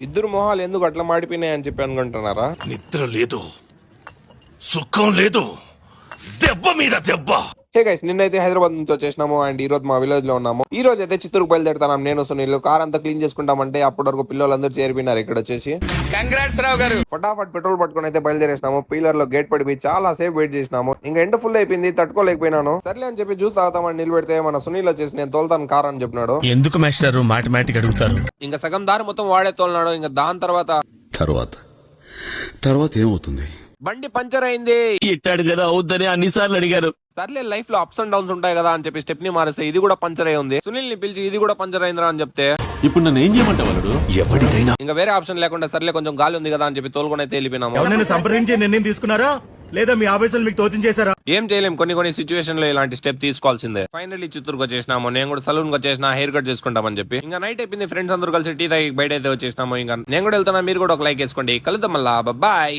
ఇద్దరు మొహాలు ఎందుకు అట్లా మాడిపోయినాయి అని చెప్పి అనుకుంటున్నారా? నిద్ర లేదు, సుఖం లేదు, దెబ్బ మీద దెబ్బ. హే గైస్, నిన్నైతే హైదరాబాద్ నుంచి వచ్చేసినాము అండ్ ఈ రోజు మా విలేజ్ లో ఉన్నాము. ఈ రోజు అయితే చిత్తూరుకు బయలుదేరుతాం. నేను సునీల్ కార్ అంతా క్లీన్ చేసుకుంటామంటే అప్పటి వరకు పిల్లలందరూ చేరిపోయినారు ఇక్కడ వచ్చేసి. కంగ్రాట్స్ రావు గారు. ఫటాఫట్ పెట్రోల్ పట్టుకుని అయితే బయలుదేరేసినాము. పీలర్ లో గేట్ పడిపోయి చాలా సేపు వెయిట్ చేసినాము. ఇంకా ఎండ ఫుల్ అయిపోయింది, తట్టుకోలేకపోయినాను. సర్లే అని చెప్పి జ్యూస్ తాగుతామని నిలబెడితే మన సునీల్ వచ్చేసి నేను తోలుతాను కార్ అని చెప్పినాడు. ఎందుకు మాస్టారు మాటిమాటికి అడుగుతారు? ఇంకా సగం దారి మొత్తం వాడే తోలినాడు. ఇంకా దాని తర్వాత ఏమవుతుంది? బండి పంచర్ అయింది. ఇట్టాడు కదా అవుద్దని అన్నిసార్లు అడిగారు. సర్లే, లైఫ్ లో అప్స్ అండ్ డౌన్స్ ఉంటాయి కదా అని చెప్పి స్టెప్ని మారేస్తే ఇది కూడా పంచర్ అయి ఉంది. సునీల్ ని పిలిచి ఇది కూడా పంచర్ అయిందిరా అని చెప్తే ఇప్పుడు నన్ను ఏం చేయమంటావు? ఎవరిదైనా ఇంకా వేరే ఆప్షన్ లేకుండా సర్లే కొంచెం గాలి ఉంది కదా అని చెప్పి తోలుకొని అయితే వెళ్ళిపోయినాము. ఎవరైనా సంప్రదించి నిర్ణయం తీసుకున్నారా లేదా మీ ఆవేశాలు మీకు తోచించేశారా? ఏం చేయలేం, కొన్ని సిచ్యువేషన్ లో ఇలాంటి స్టెప్ తీసుకోవాల్సిందే. ఫైనల్లీ చిత్తూరుకు వచ్చేసినాము. నేను కూడా సలూన్ కి వచ్చేసిన హెయిర్ కట్ చేసుకుంటామని చెప్పి. ఇంకా నైట్ అయిపోయింది, ఫ్రెండ్స్ అందరూ కలిసి టీ తాగి బయట అయితే వచ్చేసినాము. ఇంకా నేను కూడా వెళ్తున్నా, మీరు కూడా ఒక లైక్ వేసుకోండి. కలుద్దాం మళ్ళా, బాయ్.